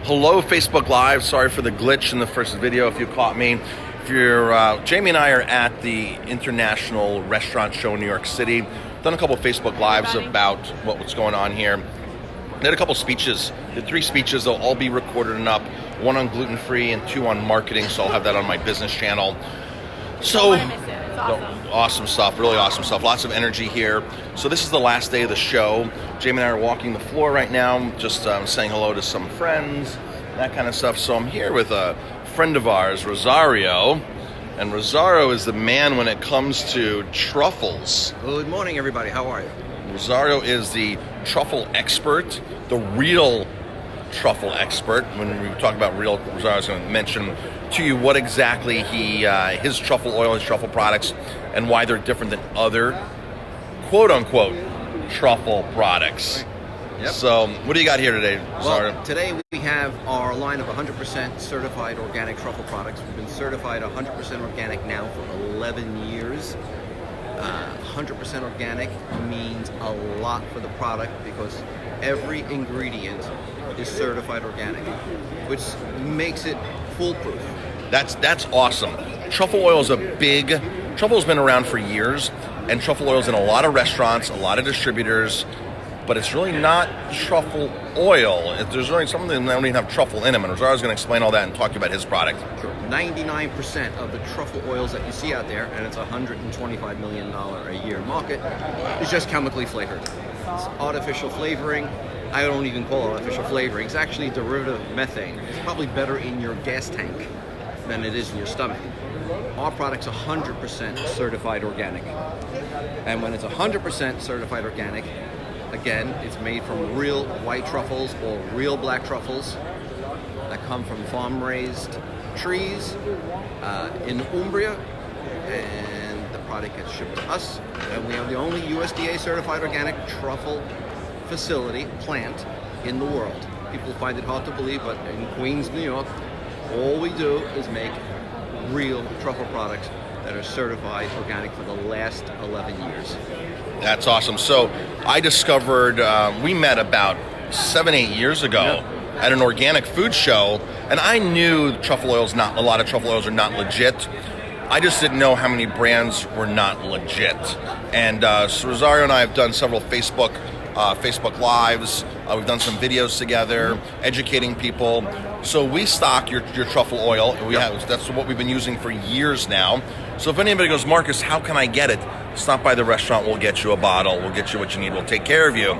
Hello, Facebook Live. Sorry for the glitch in the first video if you caught me. If you're, Jamie and I are at the International Restaurant Show in New York City. Done a couple of Facebook Lives about what's going on here. Did a couple speeches, did 3 speeches. They'll all be recorded and up. 1 on gluten-free and 2 on marketing, so I'll have that on my business channel. So, don't miss it. It's awesome. Awesome stuff, really awesome stuff. Lots of energy here. So this is the last day of the show. Jamie and I are walking the floor right now, just saying hello to some friends, that kind of stuff. So I'm here with a friend of ours, Rosario. And Rosario is the man when it comes to truffles. Good morning, everybody. How are you? Rosario is the truffle expert, the real truffle expert. When we talk about real, Rosario's going to mention to you what exactly his truffle oil, his truffle products, and why they're different than other quote-unquote truffle products. Yep. So, what do you got here today, Rosario? Well, today we have our line of 100% certified organic truffle products. We've been certified 100% organic now for 11 years. 100% organic means a lot for the product because every ingredient is certified organic, which makes it foolproof. That's awesome. Truffle oil is truffle's been around for years, and truffle oil's in a lot of restaurants, a lot of distributors, but it's really not truffle oil. There's really something that don't even have truffle in them, and Rosario's going to explain all that and talk to you about his product. Sure. 99% of the truffle oils that you see out there, and it's a $125 million a year market, is just chemically flavored. It's artificial flavoring. I don't even call it artificial flavoring. It's actually derivative of methane. It's probably better in your gas tank than it is in your stomach. Our product's 100% certified organic. And when it's 100% certified organic, again, it's made from real white truffles or real black truffles that come from farm-raised trees in Umbria, and the product gets shipped to us. And we have the only USDA certified organic truffle plant in the world. People find it hard to believe, but in Queens, New York, all we do is make real truffle products that are certified organic for the last 11 years. That's awesome. So I discovered, we met about 7-8 years ago at an organic food show, and I knew a lot of truffle oils are not legit. I just didn't know how many brands were not legit. And so Rosario and I have done several Facebook Lives. We've done some videos together, educating people. So we stock your truffle oil. That's what we've been using for years now. So if anybody goes, Marcus, how can I get it? Stop by the restaurant. We'll get you a bottle. We'll get you what you need. We'll take care of you.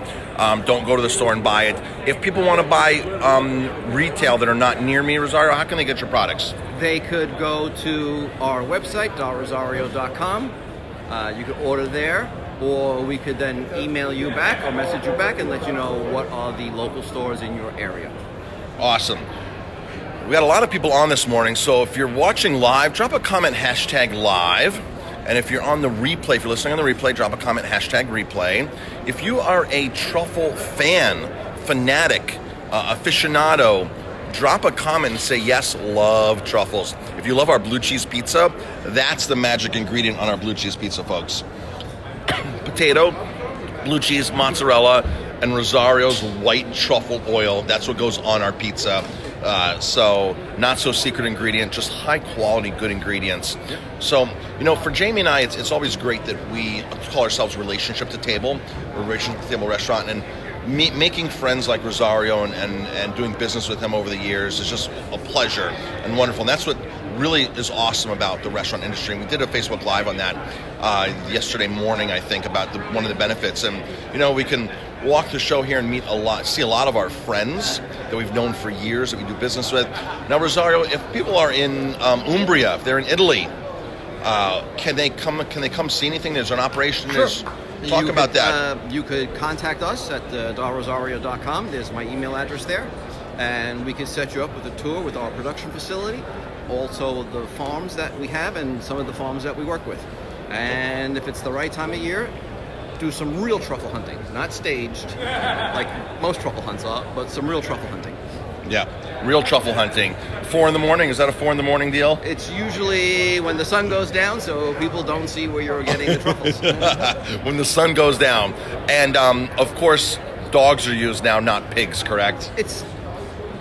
Don't go to the store and buy it. If people want to buy retail that are not near me, Rosario, how can they get your products? They could go to our website, rosario.com. You could order there. Or we could then email you back or message you back and let you know what are the local stores in your area. Awesome. We got a lot of people on this morning, so if you're watching live, drop a comment, #live. And if you're on the replay, if you're listening on the replay, drop a comment, #replay. If you are a truffle fanatic, aficionado, drop a comment and say, yes, love truffles. If you love our blue cheese pizza, that's the magic ingredient on our blue cheese pizza, folks. Potato, blue cheese, mozzarella, and Rosario's white truffle oil. That's what goes on our pizza. So not so secret ingredient, just high quality, good ingredients. Yep. So, for Jamie and I, it's always great that we call ourselves Relationship to Table. We're Relationship to Table Restaurant, and making friends like Rosario and doing business with him over the years is just a pleasure and wonderful. And that's what really is awesome about the restaurant industry. And we did a Facebook Live on that yesterday morning, I think, about one of the benefits. And we can walk the show here and see a lot of our friends that we've known for years that we do business with. Now, Rosario, if people are in Umbria, if they're in Italy, can they come see anything? There's an operation. Sure. Talk about that. You could contact us at rosario.com. There's my email address there. And we can set you up with a tour with our production facility, also the farms that we have and some of the farms that we work with. And if it's the right time of year, do some real truffle hunting. Not staged, like most truffle hunts are, but some real truffle hunting. Yeah, real truffle hunting. 4 in the morning, is that a 4 in the morning deal? It's usually when the sun goes down, so people don't see where you're getting the truffles. When the sun goes down. And of course, dogs are used now, not pigs, correct? It's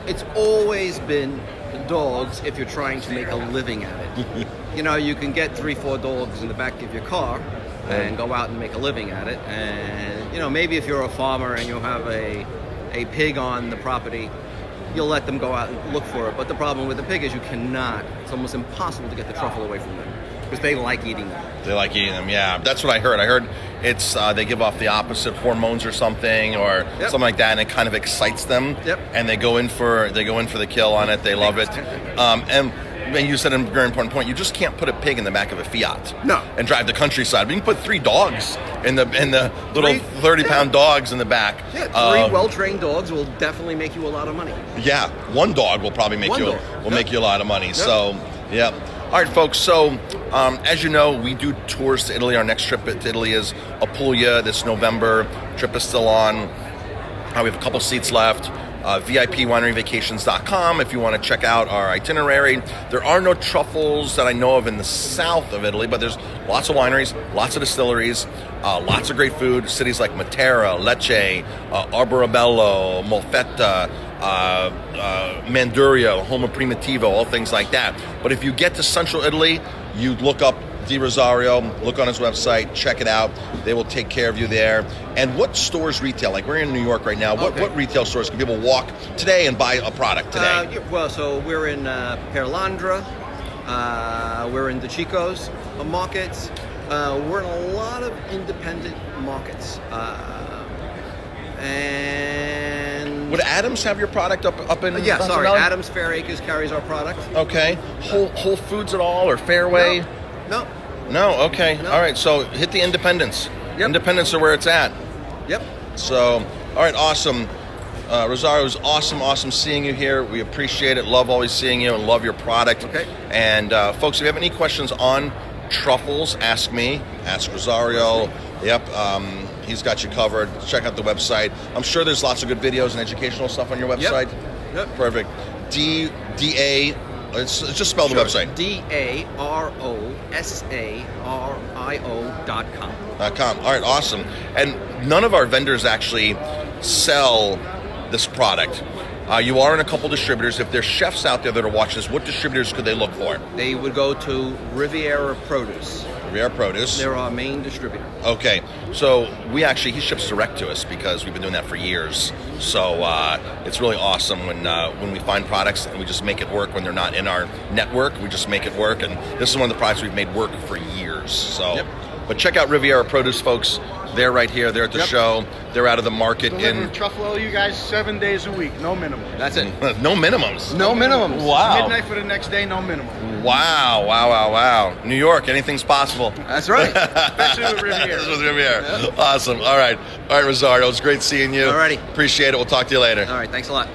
it's always been dogs if you're trying to make a living at it. You know, you can get 3-4 dogs in the back of your car and go out and make a living at it. And, you know, maybe if you're a farmer and you have a pig on the property, you'll let them go out and look for it. But the problem with the pig is you cannot. It's almost impossible to get the truffle away from them because they like eating them. They like eating them, yeah. That's what I heard. I heard it's they give off the opposite hormones or something, or something like that, and it kind of excites them. Yep. And they go in for the kill on it. They love it. And you said a very important point. You just can't put a pig in the back of a Fiat. No. And drive the countryside. But you can put 3 dogs in the little 30-pound dogs in the back. Yeah, 3 well-trained dogs will definitely make you a lot of money. Yeah, 1 dog will probably make make you a lot of money. So, yeah. All right, folks. So, as you know, we do tours to Italy. Our next trip to Italy is Apulia this November. Trip is still on. We have a couple seats left. VIPWineryVacations.com if you want to check out our itinerary. There are no truffles that I know of in the south of Italy, but there's lots of wineries, lots of distilleries, lots of great food. Cities like Matera, Lecce, Arborabello, Molfetta, Manduria, home of Primitivo, all things like that. But if you get to central Italy, you look up Di Rosario, look on his website, check it out. They will take care of you there. And what stores retail? Like, we're in New York right now. What retail stores can people walk today and buy a product today? So we're in Perlandra. We're in the Chico's markets. We're in a lot of independent markets. And would Adams have your product up in? Yeah, sorry. Adams Fair Acres carries our product. Okay. Whole Foods at all, or Fairway? No. Okay. No. All right. So hit the independents. Yep. Independents are where it's at. Yep. So, all right. Awesome. Rosario, it was awesome seeing you here. We appreciate it. Love always seeing you and love your product. Okay. And folks, if you have any questions on truffles, ask me. Ask Rosario. Yep. He's got you covered. Check out the website. I'm sure there's lots of good videos and educational stuff on your website. Yep. Perfect. DA. Let's just spell the website. DAROSARIO.com. All right, awesome. And none of our vendors actually sell this product. You are in a couple distributors. If there's chefs out there that are watching this, what distributors could they look for? They would go to Riviera Produce. Riviera Produce. They're our main distributor. Okay, so he ships direct to us because we've been doing that for years. So it's really awesome when we find products and we just make it work when they're not in our network. We just make it work, and this is one of the products we've made work for years. So, but check out Riviera Produce, folks. They're right here. They're at the show. They're out of the market in truffle oil, you guys, 7 days a week, no minimum. That's it. No minimums. No minimums. Wow. Midnight for the next day, no minimum. Wow. New York, anything's possible. That's right. Especially with Riviera. With Riviera. Yeah. Awesome. All right, Rosario. It's great seeing you. Alrighty. Appreciate it. We'll talk to you later. All right. Thanks a lot.